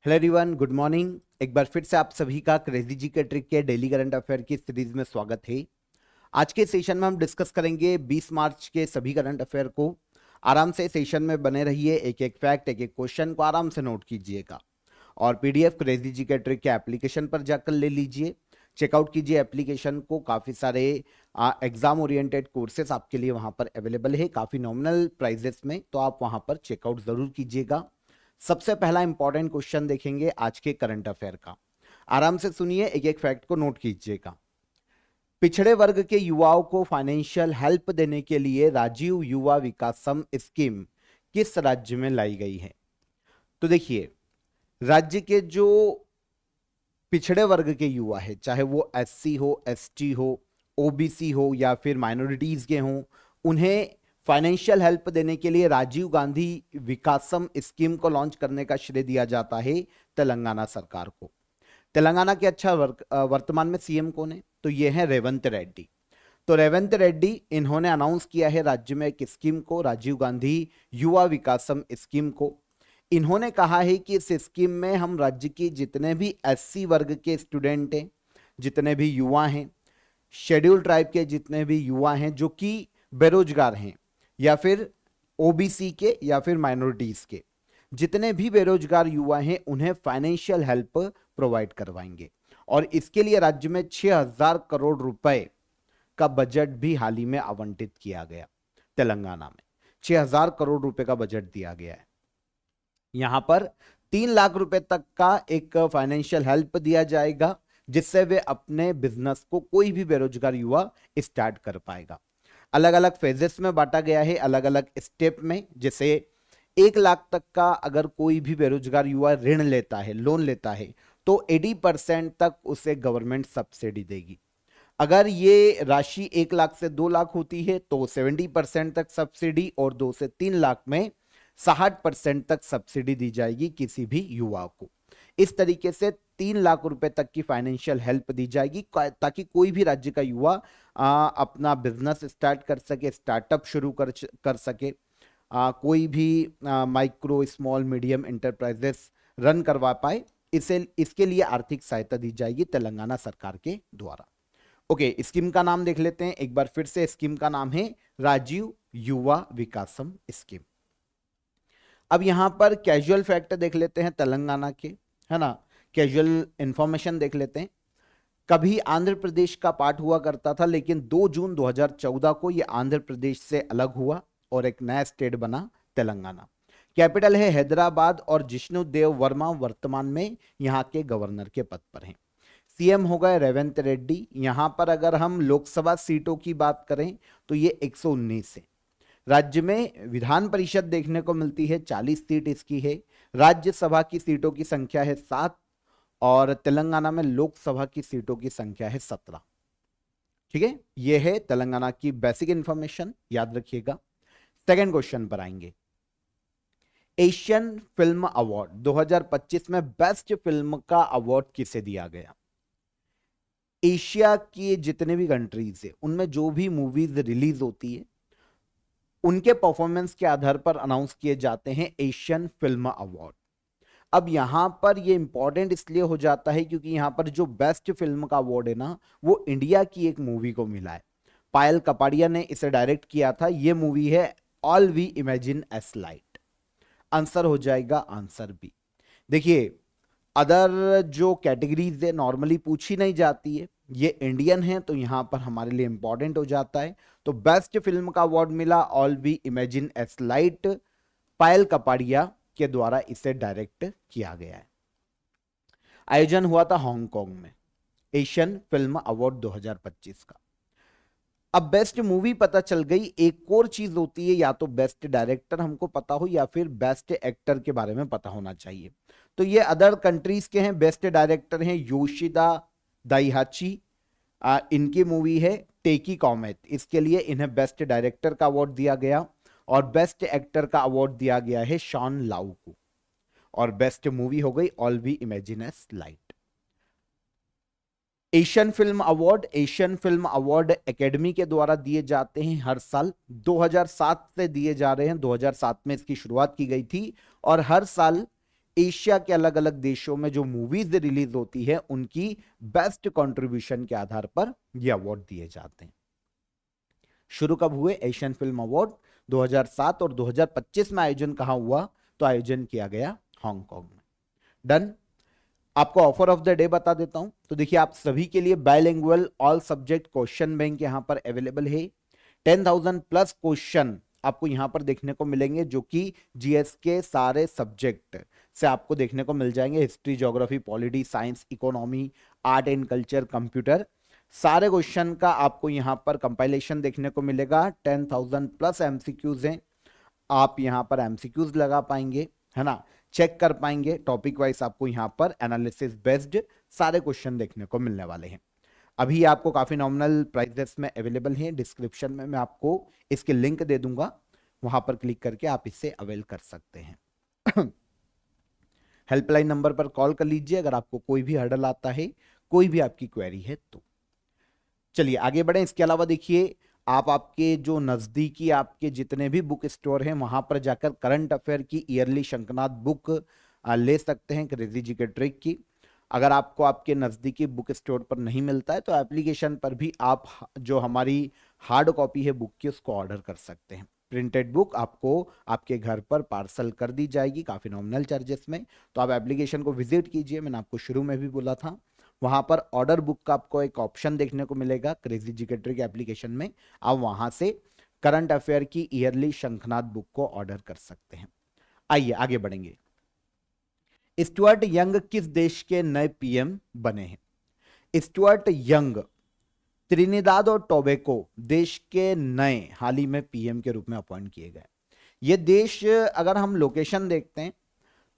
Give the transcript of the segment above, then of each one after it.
Hello everyone, good morning. एक बार फिर से आप सभी का क्रेजी जी के ट्रिक के डेली करंट अफेयर की सीरीज में स्वागत है। आज के सेशन में हम डिस्कस करेंगे 20 मार्च के सभी करंट अफेयर को। आराम से सेशन में बने रहिए, एक एक फैक्ट, एक एक क्वेश्चन को आराम से नोट कीजिएगा और पीडीएफ क्रेजी जी के ट्रिक के एप्लीकेशन पर जाकर ले लीजिए। चेकआउट कीजिए एप्लीकेशन को, काफ़ी सारे एग्जाम ओरिएंटेड कोर्सेस आपके लिए वहां पर अवेलेबल है, काफ़ी नॉमिनल प्राइजेस में, तो आप वहां पर चेकआउट जरूर कीजिएगा। सबसे पहला इंपॉर्टेंट क्वेश्चन देखेंगे आज के करंट अफेयर का। आराम से सुनिए, एक एक फैक्ट को नोट कीजिएगा। पिछड़े वर्ग के युवाओं को फाइनेंशियल हेल्प देने के लिए राजीव युवा विकासम स्कीम किस राज्य में लाई गई है? तो देखिए, राज्य के जो पिछड़े वर्ग के युवा है, चाहे वो एससी हो, एसटी हो, ओबीसी हो या फिर माइनॉरिटीज के हों, उन्हें फाइनेंशियल हेल्प देने के लिए राजीव गांधी विकासम स्कीम को लॉन्च करने का श्रेय दिया जाता है तेलंगाना सरकार को। तेलंगाना के वर्तमान में सीएम कौन है? तो ये है रेवंत रेड्डी। तो रेवंत रेड्डी इन्होंने अनाउंस किया है राज्य में एक स्कीम को, राजीव गांधी युवा विकासम स्कीम को। इन्होंने कहा है कि इस स्कीम में हम राज्य की जितने भी एससी वर्ग के स्टूडेंट हैं, जितने भी युवा हैं, शेड्यूल ट्राइब के जितने भी युवा हैं जो कि बेरोजगार हैं, या फिर ओबीसी के या फिर माइनॉरिटीज के जितने भी बेरोजगार युवा हैं, उन्हें फाइनेंशियल हेल्प प्रोवाइड करवाएंगे। और इसके लिए राज्य में 6000 करोड़ रुपए का बजट भी हाल ही में आवंटित किया गया। तेलंगाना में 6000 करोड़ रुपए का बजट दिया गया है। यहां पर 3 लाख रुपए तक का एक फाइनेंशियल हेल्प दिया जाएगा, जिससे वे अपने बिजनेस को, कोई भी बेरोजगार युवा स्टार्ट कर पाएगा। अलग अलग फेजेस में बांटा गया है, अलग अलग स्टेप में। जैसे 1 लाख तक का अगर कोई भी बेरोजगार युवा ऋण लेता है, लोन लेता है, तो 80% तक उसे गवर्नमेंट सब्सिडी देगी। अगर ये राशि 1 लाख से 2 लाख होती है तो 70% तक सब्सिडी, और 2 से 3 लाख में 60% तक सब्सिडी दी जाएगी किसी भी युवा को। इस तरीके से 3 लाख रुपए तक की फाइनेंशियल हेल्प दी जाएगी, ताकि कोई भी राज्य का युवा अपना बिजनेस स्टार्ट कर सके, स्टार्टअप शुरू कर सके, कोई भी micro small medium enterprises run करवा पाए। इसके लिए आर्थिक सहायता दी जाएगी तेलंगाना सरकार के द्वारा। ओके, स्कीम का नाम देख लेते हैं एक बार फिर से। स्कीम का नाम है राजीव युवा विकासम स्कीम। अब यहां पर कैजुअल फैक्ट देख लेते हैं तेलंगाना के, है ना। कैजुअल इंफॉर्मेशन देख लेते हैं। कभी आंध्र प्रदेश का पार्ट हुआ करता था, लेकिन 2 जून 2014 को यह आंध्र प्रदेश से अलग हुआ और एक नया स्टेट बना तेलंगाना। कैपिटल है हैदराबाद और जिष्णु देव वर्मा वर्तमान में यहां के गवर्नर के पद पर हैं। सीएम हो गए रेवंत रेड्डी। यहां पर अगर हम लोकसभा सीटों की बात करें तो ये 119 है। राज्य में विधान परिषद देखने को मिलती है, 40 सीट इसकी है। राज्यसभा की सीटों की संख्या है 7 और तेलंगाना में लोकसभा की सीटों की संख्या है 17। ठीक है, यह है तेलंगाना की बेसिक इंफॉर्मेशन, याद रखिएगा। सेकंड क्वेश्चन पर आएंगे। एशियन फिल्म अवार्ड 2025 में बेस्ट फिल्म का अवार्ड किसे दिया गया? एशिया की जितने भी कंट्रीज है, उनमें जो भी मूवीज रिलीज होती है, उनके परफॉर्मेंस के आधार पर अनाउंस किए जाते हैं एशियन फिल्म अवार्ड। अब यहां पर ये इंपॉर्टेंट इसलिए हो जाता है क्योंकि यहां पर जो बेस्ट फिल्म का अवार्ड है ना, वो इंडिया की एक मूवी को मिला है। पायल कपाड़िया ने इसे डायरेक्ट किया था। ये मूवी है all we imagine as light. Answer हो जाएगा आंसर बी। देखिए, अदर जो कैटेगरीज है नॉर्मली पूछी नहीं जाती है, ये इंडियन है तो यहां पर हमारे लिए इंपॉर्टेंट हो जाता है। तो बेस्ट फिल्म का अवार्ड मिला all we imagine as light, Payal Kapadia के द्वारा इसे डायरेक्ट किया गया है। आयोजन हुआ था हांगकांग में, एशियन फिल्म अवार्ड 2025 का। अब बेस्ट मूवी पता चल गई, एक और चीज होती है, या तो बेस्ट डायरेक्टर हमको पता हो या फिर बेस्ट एक्टर के बारे में पता होना चाहिए। तो ये अदर कंट्रीज के हैं। बेस्ट डायरेक्टर हैं योशिदा दाइहाची, इनकी मूवी है टेकी कॉमेट। इसके लिए इन्हें बेस्ट डायरेक्टर का अवार्ड दिया गया और बेस्ट एक्टर का अवार्ड दिया गया है शॉन लाउ को। और बेस्ट मूवी हो गई all we imagine as light. Asian film award academy के द्वारा दिए जाते हैं हर साल। 2007 से दिए जा रहे हैं, 2007 में इसकी शुरुआत की गई थी और हर साल एशिया के अलग अलग देशों में जो मूवीज रिलीज होती है उनकी बेस्ट कंट्रीब्यूशन के आधार पर ये अवार्ड दिए जाते हैं। शुरू कब हुए एशियन फिल्म अवार्ड? 2007 और 2025 में आयोजन कहां हुआ? तो आयोजन किया गया हांगकांग में। डन। आपको ऑफर ऑफ द डे बता देता हूं। तो देखिए, आप सभी के लिए bilingual all subject question bank यहां पर अवेलेबल है। 10,000 प्लस क्वेश्चन आपको यहां पर देखने को मिलेंगे, जो कि जीएस के सारे सब्जेक्ट से आपको देखने को मिल जाएंगे। History, geography, polity, science, economy, art and culture, computer, सारे क्वेश्चन का आपको यहां पर कंपाइलेशन देखने को मिलेगा। 10,000 प्लस एमसीक्यूज हैं, आप यहां पर एमसीक्यूज लगा पाएंगे, है ना, चेक कर पाएंगे। टॉपिक वाइज आपको यहां पर एनालिसिस बेस्ड सारे क्वेश्चन देखने को मिलने वाले हैं। अभी आपको काफी नॉमिनल प्राइसेस में अवेलेबल हैं। डिस्क्रिप्शन में मैं आपको इसके लिंक दे दूंगा, वहां पर क्लिक करके आप इससे अवेल कर सकते हैं। हेल्पलाइन नंबर पर कॉल कर लीजिए अगर आपको कोई भी हर्डल आता है, कोई भी आपकी क्वेरी है तो। चलिए आगे बढ़े। इसके अलावा देखिए, आप आपके जो नजदीकी आपके जितने भी बुक स्टोर हैं वहां पर जाकर करंट अफेयर की ईयरली शंखनाद बुक ले सकते हैं, क्रेजी जीके ट्रिक की। अगर आपको आपके नजदीकी बुक स्टोर पर नहीं मिलता है तो एप्लीकेशन पर भी आप जो हमारी हार्ड कॉपी है बुक की उसको ऑर्डर कर सकते हैं। प्रिंटेड बुक आपको आपके घर पर पार्सल कर दी जाएगी काफी नॉमिनल चार्जेस में। तो आप एप्लीकेशन को विजिट कीजिए, मैंने आपको शुरू में भी बोला था। वहां पर ऑर्डर बुक का आपको एक ऑप्शन देखने को मिलेगा क्रेजी जीके ट्रिक एप्लीकेशन में। आप वहां से करंट अफेयर की ईयरली शंखनाद बुक को ऑर्डर कर सकते हैं। आइए आगे बढ़ेंगे। स्टुअर्ट यंग किस देश के नए पीएम बने हैं? स्टुअर्ट यंग त्रिनिदाद और टोबैको देश के नए हाल ही में पीएम के रूप में अपॉइंट किए गए। ये देश, अगर हम लोकेशन देखते हैं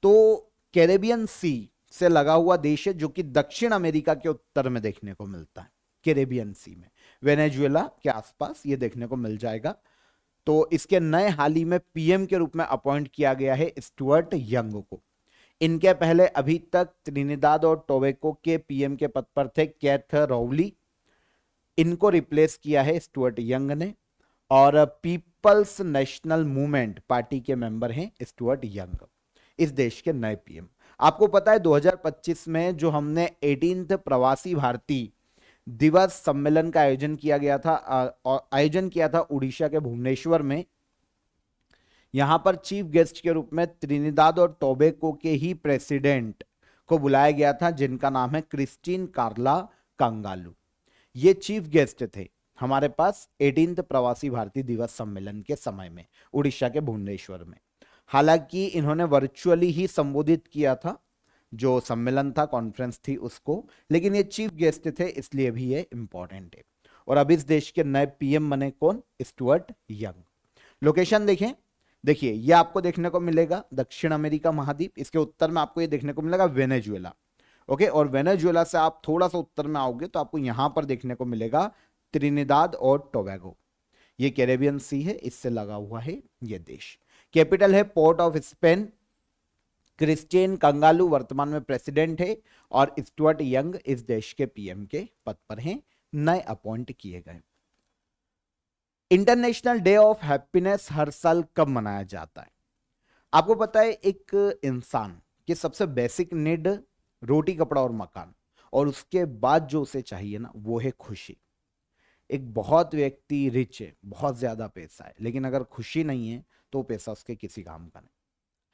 तो कैरेबियन सी से लगा हुआ देश है, जो कि दक्षिण अमेरिका के उत्तर में देखने को मिलता है, कैरेबियन सी में, वेनेजुएला के आसपास ये देखने को मिल जाएगा। तो इसके नए हाल ही में पीएम के रूप में अपॉइंट किया गया है स्टुअर्ट यंग को। इनके पहले अभी तक त्रिनिदाद और टोबैको के पीएम के पद पर थे केथ रॉवली, इनको रिप्लेस किया है स्टुअर्ट यंग ने। और पीपल्स नेशनल मूवमेंट पार्टी के मेंबर हैं स्टुअर्ट यंग, इस देश के नए पीएम। आपको पता है 2025 में जो हमने 18th प्रवासी भारतीय दिवस सम्मेलन का आयोजन किया गया था, आयोजन किया था उड़ीसा के भुवनेश्वर में। यहां पर चीफ गेस्ट के रूप में त्रिनिदाद और टोबैको के ही प्रेसिडेंट को बुलाया गया था, जिनका नाम है क्रिस्टीन कार्ला कंगालू। ये चीफ गेस्ट थे हमारे पास 18th प्रवासी भारतीय दिवस सम्मेलन के समय में उड़ीसा के भुवनेश्वर में। हालांकि इन्होंने वर्चुअली ही संबोधित किया था, जो सम्मेलन था, कॉन्फ्रेंस थी उसको, लेकिन ये चीफ गेस्ट थे इसलिए भी ये इंपॉर्टेंट है। और अब इस देश के नए पीएम बने कौन? Stuart young. लोकेशन देखें, देखिए ये आपको देखने को मिलेगा दक्षिण अमेरिका महाद्वीप, इसके उत्तर में आपको ये देखने को मिलेगा वेनेजुएला। ओके, और वेनेजुएला से आप थोड़ा सा उत्तर में आओगे तो आपको यहां पर देखने को मिलेगा त्रिनिदाद और टोबैगो। ये कैरेबियन सी है, इससे लगा हुआ है ये देश। कैपिटल है पोर्ट ऑफ स्पेन। क्रिस्टीन कंगालू वर्तमान में प्रेसिडेंट है और स्टुअर्ट यंग इस देश के पीएम के पद पर हैं, नए अपॉइंट किए गए। इंटरनेशनल डे ऑफ हैप्पीनेस हर साल कब मनाया जाता है? आपको पता है एक इंसान की सबसे बेसिक नीड रोटी, कपड़ा और मकान, और उसके बाद जो उसे चाहिए ना वो है खुशी। एक बहुत व्यक्ति रिच है, बहुत ज्यादा पैसा है, लेकिन अगर खुशी नहीं है तो पैसा उसके किसी काम का नहीं,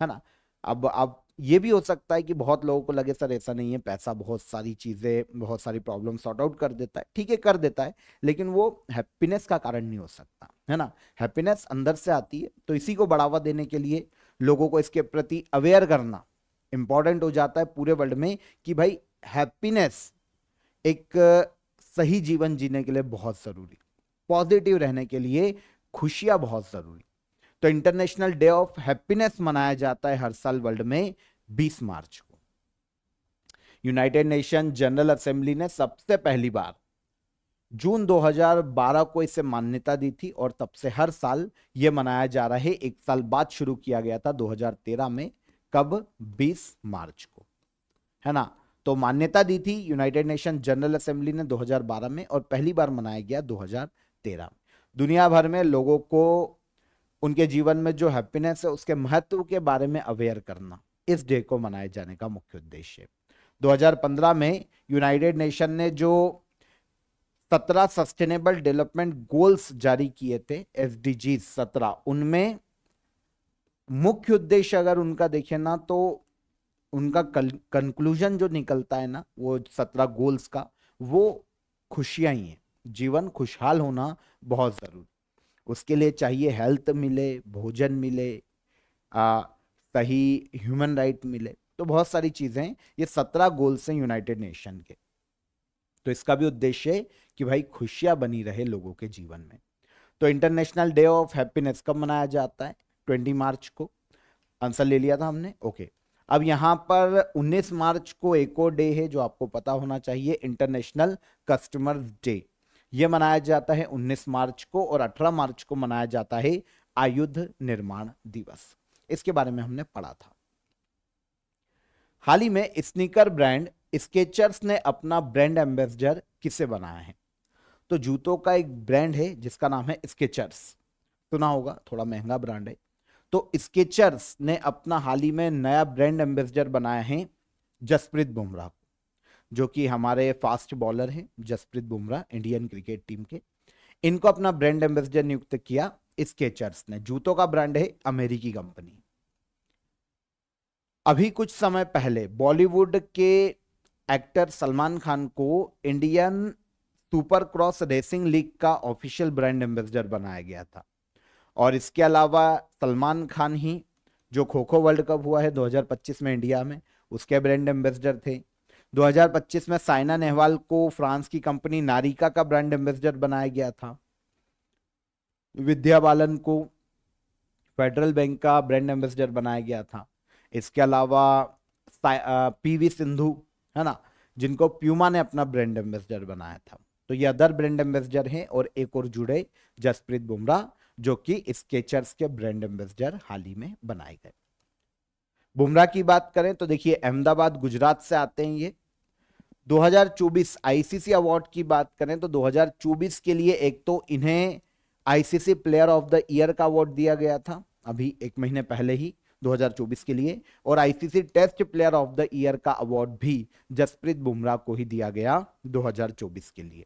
है ना। अब ये भी हो सकता है कि बहुत लोगों को लगे सर ऐसा नहीं है, पैसा बहुत सारी चीजें, बहुत सारी प्रॉब्लम सॉर्ट आउट कर देता है, ठीक है कर देता है, लेकिन वो हैप्पीनेस का कारण नहीं हो सकता, है ना। हैप्पीनेस अंदर से आती है। तो इसी को बढ़ावा देने के लिए लोगों को इसके प्रति अवेयर करना इंपॉर्टेंट हो जाता है पूरे वर्ल्ड में, कि भाई हैप्पीनेस एक सही जीवन जीने के लिए बहुत जरूरी, पॉजिटिव रहने के लिए खुशियां बहुत जरूरी। तो इंटरनेशनल डे ऑफ हैप्पीनेस मनाया जाता है हर साल वर्ल्ड में 20 मार्च को। यूनाइटेड नेशन जनरल असेंबली ने सबसे पहली बार जून 2012 को इसे मान्यता दी थी और तब से हर साल यह मनाया जा रहा है। एक साल बाद शुरू किया गया था 2013 में। कब? 20 मार्च को, है ना। तो मान्यता दी थी यूनाइटेड नेशन जनरल असेंबली ने 2012 में और पहली बार मनाया गया 2013 में। दुनिया भर में लोगों को उनके जीवन में जो हैप्पीनेस है उसके महत्व के बारे में अवेयर करना, इस डे को मनाए जाने का मुख्य उद्देश्य। 2015 में यूनाइटेड नेशन ने जो 17 सस्टेनेबल डेवलपमेंट गोल्स जारी किए थे, SDGs 17, उनमें मुख्य उद्देश्य अगर उनका देखें ना तो उनका कंक्लूजन जो निकलता है ना वो 17 गोल्स का, वो खुशियां ही है। जीवन खुशहाल होना बहुत जरूरी, उसके लिए चाहिए हेल्थ मिले, भोजन मिले, सही ह्यूमन राइट मिले, तो बहुत सारी चीजें, ये 17 गोल्स हैं यूनाइटेड नेशन के। तो इसका भी उद्देश्य है कि भाई खुशियां बनी रहे लोगों के जीवन में। तो इंटरनेशनल डे ऑफ हैप्पीनेस कब मनाया जाता है? 20 मार्च को। आंसर ले लिया था हमने, ओके। अब यहां पर 19 मार्च को एक और डे है जो आपको पता होना चाहिए, इंटरनेशनल कस्टमर्स डे। यह मनाया जाता है 19 मार्च को, और 18 मार्च को मनाया जाता है आयुध निर्माण दिवस। इसके बारे में हमने पढ़ा था। हाल ही में स्नीकर ब्रांड स्केचर्स ने अपना ब्रांड एम्बेसडर किसे बनाया है? तो जूतों का एक ब्रांड है जिसका नाम है स्केचर्स, सुना होगा, थोड़ा महंगा ब्रांड है। तो स्केचर्स ने अपना हाल ही में नया ब्रांड एम्बेसडर बनाया है जसप्रीत बुमराह को, जो कि हमारे फास्ट बॉलर हैं Jasprit Bumrah, Indian cricket team के। इनको अपना ब्रांड एम्बेसडर नियुक्त किया स्केचर्स ने। जूतों का ब्रांड है अमेरिकी कंपनी। अभी कुछ समय पहले बॉलीवुड के एक्टर सलमान खान को Indian super cross racing league का ऑफिशियल ब्रांड एम्बेसडर बनाया गया था। और इसके अलावा सलमान खान ही जो खो खो वर्ल्ड कप हुआ है 2025 में इंडिया में, उसके ब्रांड एम्बेसडर थे। 2025 में साइना नेहवाल को फ्रांस की कंपनी नारिका का ब्रांड एम्बेसडर बनाया गया था। विद्या बालन को फेडरल बैंक का ब्रांड एम्बेसडर बनाया गया था। इसके अलावा PV सिंधु है ना, जिनको प्यूमा ने अपना ब्रांड एम्बेसडर बनाया था। तो ये अदर ब्रांड एम्बेसडर हैं, और एक और जुड़े जसप्रीत बुमराह, जो कि स्केचर्स के ब्रांड एम्बेसडर हाल ही में बनाए गए। बुमराह की बात करें तो देखिए अहमदाबाद गुजरात से आते हैं ये। 2024 ICC अवार्ड की बात करें तो 2024 के लिए एक तो इन्हें ICC player of the year का अवार्ड दिया गया था अभी एक महीने पहले ही 2024 के लिए, और ICC test player of the year का अवार्ड भी जसप्रीत बुमराह को ही दिया गया 2024 के लिए।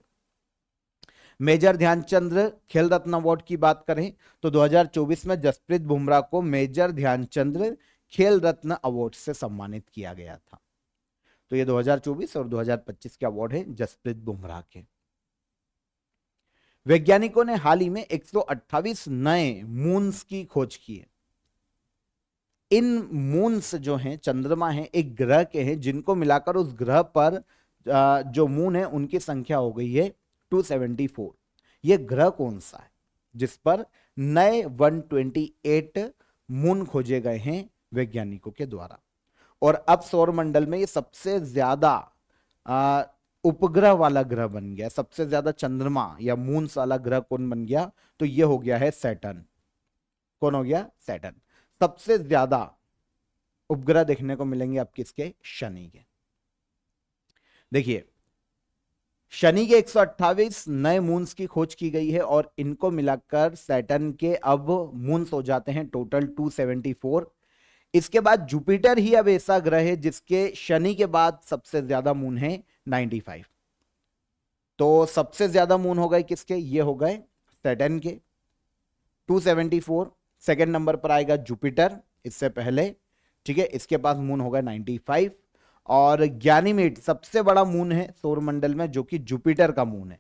मेजर ध्यानचंद खेल रत्न अवार्ड की बात करें तो 2024 में जसप्रीत बुमराह को मेजर ध्यानचंद खेल रत्न अवार्ड से सम्मानित किया गया था। तो ये 2024 और 2025 के अवार्ड है जसप्रीत बुमराह के। वैज्ञानिकों ने हाल ही में 128 नए मून्स की खोज की है। इन मून्स जो हैं, चंद्रमा है, एक ग्रह के हैं, जिनको मिलाकर उस ग्रह पर जो मून है उनकी संख्या हो गई है 274। ये ग्रह कौन सा है जिस पर नए 128 मून खोजे गए हैं वैज्ञानिकों के द्वारा? और अब सौरमंडल में ये सबसे ज्यादा उपग्रह वाला ग्रह बन गया। सबसे ज्यादा चंद्रमा या मून्स वाला ग्रह कौन बन गया? तो ये हो गया है सैटर्न। कौन हो गया? सैटर्न। सबसे ज्यादा उपग्रह देखने को मिलेंगे आप किसके? शनि के। देखिए शनि के 128 नए मून्स की खोज की गई है, और इनको मिलाकर सैटर्न के अब मून्स हो जाते हैं टोटल 274। इसके बाद जुपिटर ही अब ऐसा ग्रह है जिसके शनि के बाद सबसे ज्यादा मून है 95। तो सबसे ज्यादा मून हो गए किसके? ये हो गए सैटर्न के 274। सेकेंड नंबर पर आएगा जुपिटर इससे पहले, ठीक है, इसके पास मून होगा 95। और गैनीमेड सबसे बड़ा मून है सौरमंडल में, जो कि जुपिटर का मून है।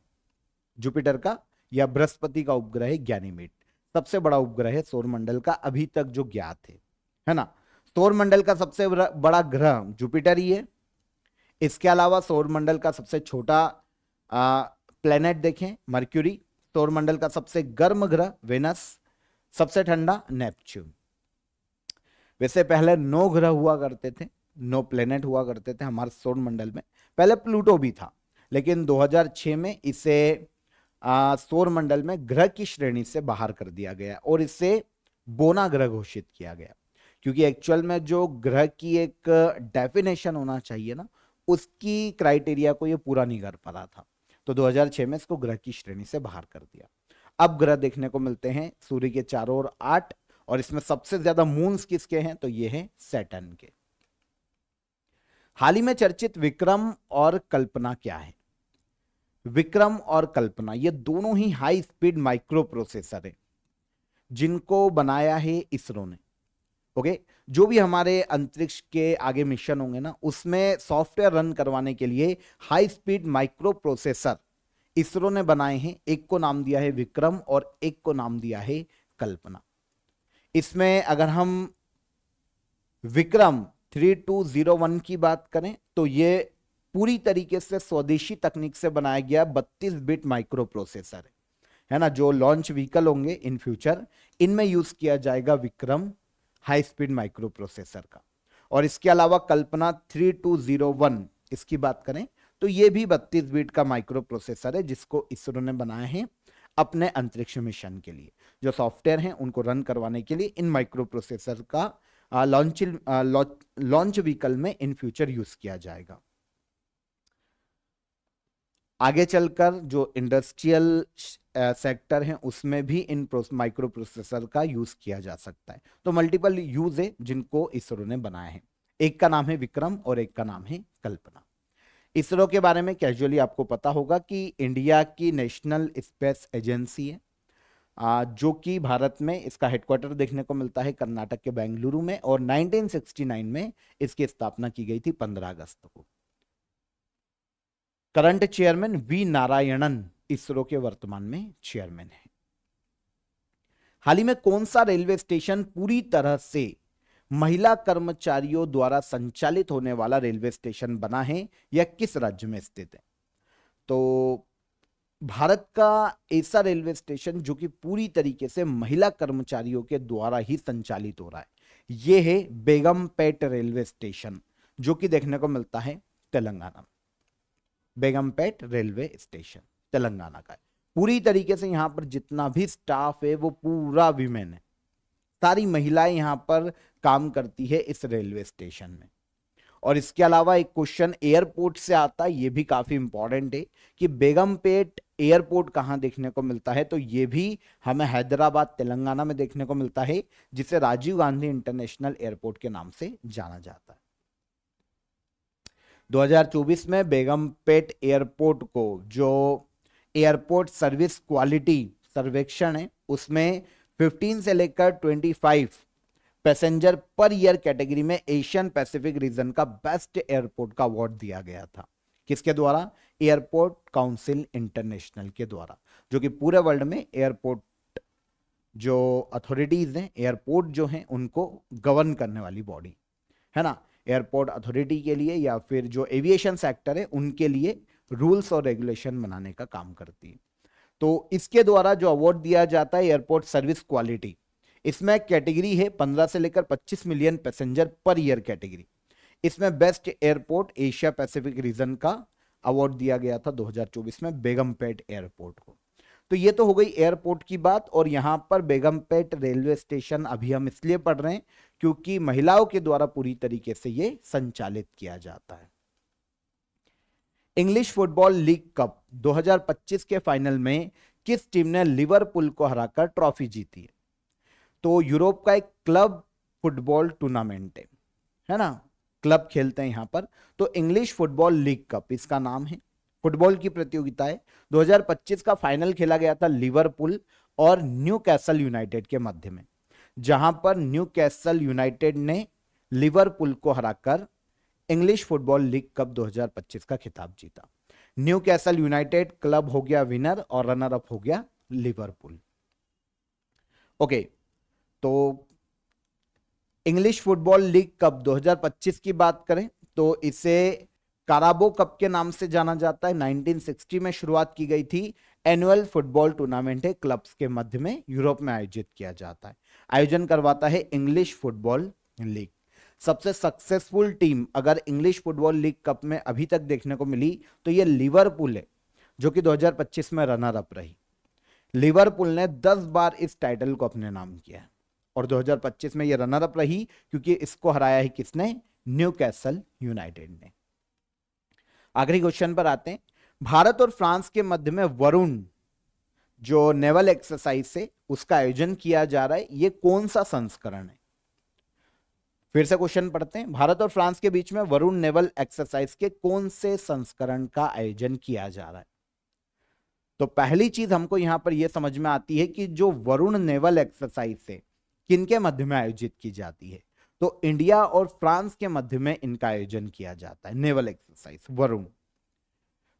जुपिटर का या बृहस्पति का उपग्रह है गैनीमेड, सबसे बड़ा उपग्रह है सौरमंडल का अभी तक जो ज्ञात है ना। सौरमंडल का सबसे बड़ा ग्रह जुपिटर ही है। इसके अलावा सौरमंडल का सबसे छोटा प्लेनेट देखें मर्क्यूरी, सौरमंडल का सबसे गर्म ग्रह वेनस, सबसे ठंडा नेपच्यून। वैसे पहले 9 ग्रह हुआ करते थे, 9 प्लेनेट हुआ करते थे हमारे सौरमंडल में। पहले प्लूटो भी था, लेकिन 2006 में इसे सौरमंडल में ग्रह की श्रेणी से बाहर कर दिया गया और इसे बोना ग्रह घोषित किया गया, क्योंकि एक्चुअल में जो ग्रह की एक डेफिनेशन होना चाहिए ना, उसकी क्राइटेरिया को ये पूरा नहीं कर पा रहा था। तो 2006 में इसको ग्रह की श्रेणी से बाहर कर दिया। अब ग्रह देखने को मिलते हैं सूर्य के चारों ओर 8, और इसमें सबसे ज्यादा मून्स किसके हैं? तो ये है सैटर्न के। हाल ही में चर्चित विक्रम और कल्पना क्या है? विक्रम और कल्पना ये दोनों ही हाई स्पीड माइक्रो प्रोसेसर है जिनको बनाया है इसरो ने। ओके, जो भी हमारे अंतरिक्ष के आगे मिशन होंगे ना, उसमें सॉफ्टवेयर रन करवाने के लिए high speed micro processor ISRO ने बनाए हैं। एक को नाम दिया है विक्रम और एक को नाम दिया है कल्पना। इसमें अगर हम विक्रम 3201 की बात करें तो ये पूरी तरीके से स्वदेशी तकनीक से बनाया गया 32 बिट माइक्रो प्रोसेसर है ना। जो लॉन्च व्हीकल होंगे इन फ्यूचर, इनमें यूज किया जाएगा Vikram high speed micro processor का। और इसके अलावा कल्पना 3201 इसकी बात करें तो ये भी 32 बिट का माइक्रो प्रोसेसर है जिसको इसरो ने बनाया है अपने अंतरिक्ष मिशन के लिए। जो सॉफ्टवेयर हैं उनको रन करवाने के लिए इन माइक्रो प्रोसेसर का लॉन्च व्हीकल में इन फ्यूचर यूज किया जाएगा। आगे चलकर जो इंडस्ट्रियल सेक्टर है उसमें भी इन माइक्रो प्रोसेसर का यूज किया जा सकता है। तो मल्टीपल यूज है जिनको इसरो ने बनाया है। एक का नाम है विक्रम और एक का नाम है कल्पना। इसरो के बारे में कैजुअली आपको पता होगा कि इंडिया की नेशनल स्पेस एजेंसी है, जो कि भारत में इसका हेडक्वार्टर देखने को मिलता है कर्नाटक के बेंगलुरु में, और 1969 में इसकी स्थापना की गई थी 15 अगस्त को। Current chairman V Narayanan ISRO के वर्तमान में चेयरमैन है। हाल ही में कौन सा रेलवे स्टेशन पूरी तरह से महिला कर्मचारियों द्वारा संचालित होने वाला रेलवे स्टेशन बना है या किस राज्य में स्थित है? तो भारत का ऐसा रेलवे स्टेशन जो कि पूरी तरीके से महिला कर्मचारियों के द्वारा ही संचालित हो रहा है, यह है बेगमपेट रेलवे स्टेशन, जो कि देखने को मिलता है तेलंगाना में। बेगमपेट रेलवे स्टेशन तेलंगाना का है। पूरी तरीके से यहां पर जितना भी स्टाफ है वो पूरा विमेन है, सारी महिलाएं यहां पर काम करती है इस रेलवे स्टेशन में। और इसके अलावा एक क्वेश्चन एयरपोर्ट से आता है, ये भी काफी इंपॉर्टेंट है कि बेगमपेट एयरपोर्ट कहां देखने को मिलता है? तो ये भी हमें हैदराबाद तेलंगाना में देखने को मिलता है, जिसे राजीव गांधी इंटरनेशनल एयरपोर्ट के नाम से जाना जाता है। 2024 में बेगमपेट एयरपोर्ट को जो एयरपोर्ट सर्विस क्वालिटी सर्वेक्षण है उसमें 15 से लेकर 25 पैसेंजर पर ईयर कैटेगरी में एशियन पैसिफिक रीजन का बेस्ट एयरपोर्ट का अवार्ड दिया गया था। किसके द्वारा? एयरपोर्ट काउंसिल इंटरनेशनल के द्वारा, जो कि पूरे वर्ल्ड में एयरपोर्ट जो अथॉरिटीज हैं, एयरपोर्ट जो हैं उनको गवर्न करने वाली बॉडी है ना। एयरपोर्ट अथॉरिटी के लिए या फिर जो एविएशन सेक्टर है उनके लिए रूल्स और रेगुलेशन बनाने का काम करती है। तो इसके द्वारा जो अवार्ड दिया जाता है एयरपोर्ट सर्विस क्वालिटी, इसमें कैटेगरी है 15 से लेकर 25 million passenger per year category. इसमें best airport Asia Pacific region का अवार्ड दिया गया था 2024 में बेगमपेट एयरपोर्ट को। तो ये तो हो गई एयरपोर्ट की बात। और यहां पर बेगमपेट रेलवे स्टेशन अभी हम इसलिए पढ़ रहे हैं क्योंकि महिलाओं के द्वारा पूरी तरीके से ये संचालित किया जाता है। इंग्लिश फुटबॉल लीग कप 2025 के फाइनल में किस टीम ने लिवरपूल को हराकर ट्रॉफी जीती है? तो यूरोप का एक क्लब फुटबॉल टूर्नामेंट है ना, क्लब खेलते हैं यहां पर। तो इंग्लिश फुटबॉल लीग कप इसका नाम है, फुटबॉल की प्रतियोगिता है। 2025 का फाइनल खेला गया था लिवरपूल और न्यूकैसल यूनाइटेड के मध्य में, जहां पर न्यूकैसल यूनाइटेड ने लिवरपूल को हराकर इंग्लिश फुटबॉल लीग कप 2025 का खिताब जीता। न्यूकैसल यूनाइटेड क्लब हो गया विनर और रनर अप हो गया लिवरपूल। ओके, तो इंग्लिश फुटबॉल लीग कप 2025 की बात करें तो इसे काराबो कप के नाम से जाना जाता है। 1960 में शुरुआत की गई थी। एनुअल फुटबॉल टूर्नामेंट है, क्लब्स के मध्य में यूरोप में आयोजित किया जाता है। आयोजन करवाता है इंग्लिश फुटबॉल लीग। सबसे सक्सेसफुल टीम अगर इंग्लिश फुटबॉल लीग कप में अभी तक देखने को मिली तो ये लिवरपूल है, जो कि 2025 में रनर अप रही। लिवरपूल ने 10 बार इस टाइटल को अपने नाम किया और 2025 में ये रनर अप रही क्योंकि इसको हराया है किसने? न्यूकैसल यूनाइटेड ने। आखिरी क्वेश्चन पर आते हैं। भारत और फ्रांस के मध्य में वरुण जो नेवल एक्सरसाइज है उसका आयोजन किया जा रहा है, ये कौन सा संस्करण है? फिर से क्वेश्चन पढ़ते हैं। भारत और फ्रांस के बीच में वरुण नेवल एक्सरसाइज के कौन से संस्करण का आयोजन किया जा रहा है? तो पहली चीज हमको यहां पर यह समझ में आती है कि जो वरुण नेवल एक्सरसाइज है किनके मध्य में आयोजित की जाती है? तो इंडिया और फ्रांस के मध्य में इनका आयोजन किया जाता है, नेवल एक्सरसाइज वरुण।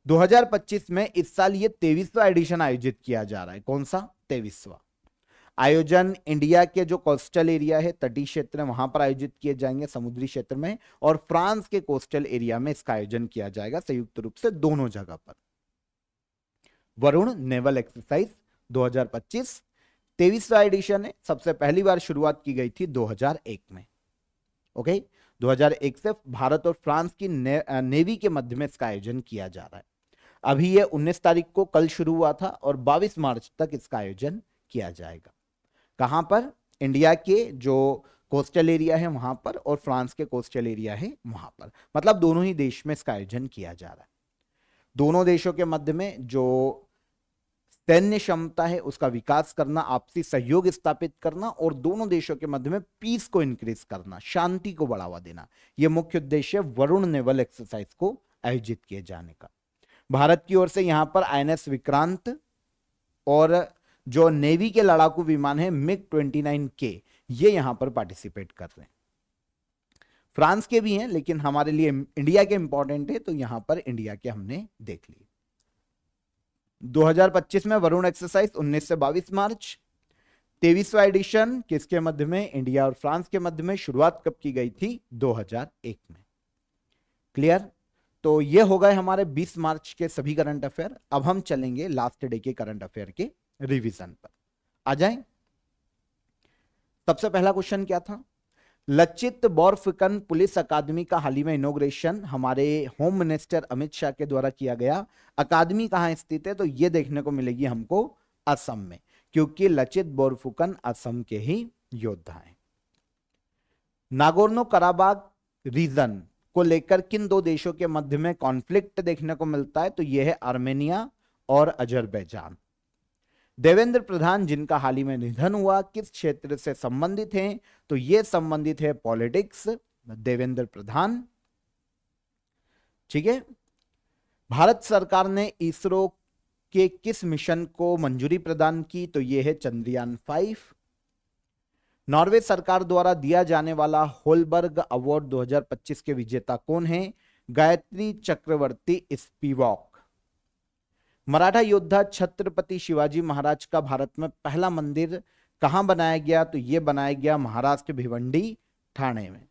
2025 में इस साल ये 23वां एडिशन आयोजित किया जा रहा है। कौन सा? 23वां। आयोजन इंडिया के जो कोस्टल एरिया है, तटीय क्षेत्र है, वहां पर आयोजित किए जाएंगे, समुद्री क्षेत्र में, और फ्रांस के कोस्टल एरिया में इसका आयोजन किया जाएगा संयुक्त रूप से दोनों जगह पर। वरुण नेवल एक्सरसाइज 2025 23वां एडिशन है। सबसे पहली बार शुरुआत की गई थी 2001 में। ओके, 2001 से भारत और फ्रांस की नेवी के मध्य में इसका आयोजन किया जा रहा है। अभी ये 19 तारीख को कल शुरू हुआ था और 22 मार्च तक इसका आयोजन किया जाएगा। कहां पर? इंडिया के जो कोस्टल एरिया है वहां पर और फ्रांस के कोस्टल एरिया है वहां पर, मतलब दोनों ही देश में इसका आयोजन किया जा रहा है। दोनों देशों के मध्य में जो सैन्य क्षमता है उसका विकास करना, आपसी सहयोग स्थापित करना और दोनों देशों के मध्य में पीस को इंक्रीज करना, शांति को बढ़ावा देना, यह मुख्य उद्देश्य वरुण नेवल एक्सरसाइज को आयोजित किए जाने का। भारत की ओर से यहां पर आईएनएस विक्रांत और जो नेवी के लड़ाकू विमान है MiG-29K, ये यहां पर पार्टिसिपेट कर रहे हैं। फ्रांस के भी हैं लेकिन हमारे लिए इंडिया के इंपॉर्टेंट है, तो यहां पर इंडिया के हमने देख लिए। 2025 में वरुण एक्सरसाइज 19 से 22 मार्च। 23वां एडिशन किसके मध्य में? इंडिया और फ्रांस के मध्य में। शुरुआत कब की गई थी? 2001 में। क्लियर? तो ये हो गए हमारे 20 मार्च के सभी करंट अफेयर। अब हम चलेंगे लास्ट डे के करंट अफेयर के रिवीजन पर। आ जाएं। सबसे पहला क्वेश्चन क्या था? लचित बोरफुकन पुलिस अकादमी का हाल ही में इनॉग्रेशन हमारे होम मिनिस्टर अमित शाह के द्वारा किया गया। अकादमी कहां स्थित है? तो यह देखने को मिलेगी हमको असम में, क्योंकि लचित बोरफुकन असम के ही योद्धा हैं। नागोर्नो कराबाग रीजन को लेकर किन दो देशों के मध्य में कॉन्फ्लिक्ट देखने को मिलता है? तो यह है आर्मेनिया और अजरबैजान। देवेंद्र प्रधान जिनका हाल ही में निधन हुआ किस क्षेत्र से संबंधित हैं? तो ये संबंधित है पॉलिटिक्स, देवेंद्र प्रधान। ठीक है। भारत सरकार ने इसरो के किस मिशन को मंजूरी प्रदान की? तो यह है चंद्रयान 5। नॉर्वे सरकार द्वारा दिया जाने वाला होलबर्ग अवार्ड 2025 के विजेता कौन है? गायत्री चक्रवर्ती स्पिवॉक। मराठा योद्धा छत्रपति शिवाजी महाराज का भारत में पहला मंदिर कहां बनाया गया? तो यह बनाया गया महाराष्ट्र भिवंडी ठाणे में।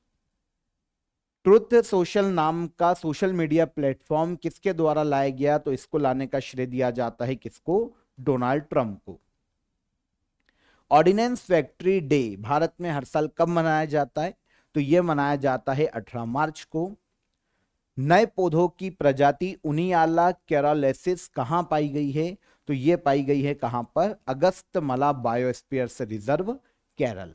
ट्रुथ सोशल नाम का सोशल मीडिया प्लेटफॉर्म किसके द्वारा लाया गया? तो इसको लाने का श्रेय दिया जाता है किसको? डोनाल्ड ट्रंप को। ऑर्डिनेंस फैक्ट्री डे भारत में हर साल कब मनाया जाता है? तो यह मनाया जाता है 18 मार्च को। नए पौधों की प्रजाति उनियाला कैरालेसिस कहां पाई गई है? तो यह पाई गई है कहां पर? Agasthyamala biospheres reserve, Kerala.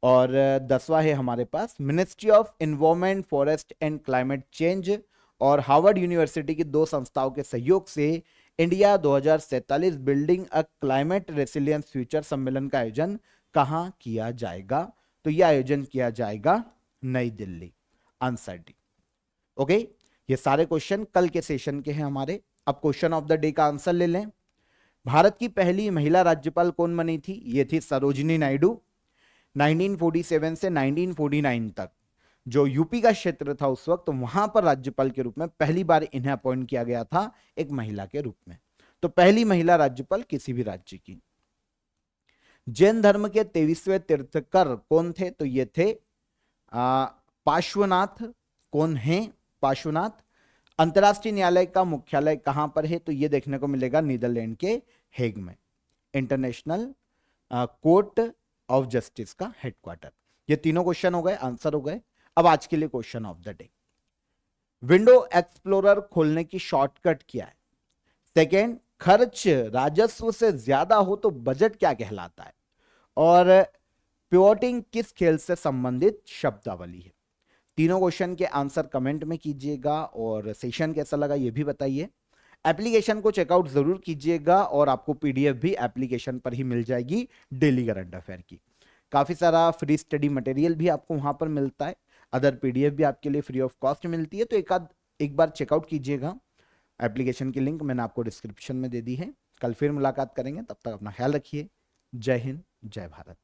और 10वां है हमारे पास ministry of environment, forest and climate change और हार्वर्ड यूनिवर्सिटी की दो संस्थाओं के सहयोग से India 2047 building a climate resilience future सम्मेलन का आयोजन कहां किया जाएगा? तो यह आयोजन किया जाएगा नई दिल्ली। Answer D. ओके, ये सारे क्वेश्चन कल के सेशन के हैं हमारे। अब क्वेश्चन ऑफ द डे का आंसर ले लें। भारत की पहली महिला राज्यपाल कौन बनी थी? ये थी सरोजिनी नायडू। 1947 से 1949 तक जो यूपी का क्षेत्र था उस वक्त, वहां पर राज्यपाल के रूप में पहली बार इन्हें अपॉइंट किया गया था एक महिला के रूप में। तो पहली महिला राज्यपाल किसी भी राज्य की। जैन धर्म के 23वें तीर्थकर कौन थे? तो ये थे पार्श्वनाथ। कौन है पार्श्वनाथ? अंतरराष्ट्रीय न्यायालय का मुख्यालय कहां पर है? तो यह देखने को मिलेगा नीदरलैंड के हेग में, इंटरनेशनल कोर्ट ऑफ जस्टिस का हेडक्वार्टर। ये तीनों क्वेश्चन हो गए, आंसर हो गए। अब आज के लिए question of the day, window explorer खोलने की शॉर्टकट क्या है? सेकेंड, खर्च राजस्व से ज्यादा हो तो बजट क्या कहलाता है? और पिवोटिंग किस खेल से संबंधित शब्दावली है? तीनों क्वेश्चन के आंसर कमेंट में कीजिएगा और सेशन कैसा लगा ये भी बताइए। एप्लीकेशन को चेकआउट जरूर कीजिएगा और आपको पीडीएफ भी एप्लीकेशन पर ही मिल जाएगी डेली करंट अफेयर की। काफ़ी सारा फ्री स्टडी मटेरियल भी आपको वहाँ पर मिलता है, अदर पीडीएफ भी आपके लिए फ्री ऑफ कॉस्ट मिलती है। तो एक बार चेकआउट कीजिएगा। एप्लीकेशन की लिंक मैंने आपको डिस्क्रिप्शन में दे दी है। कल फिर मुलाकात करेंगे, तब तक अपना ख्याल रखिए। जय हिंद, जय भारत।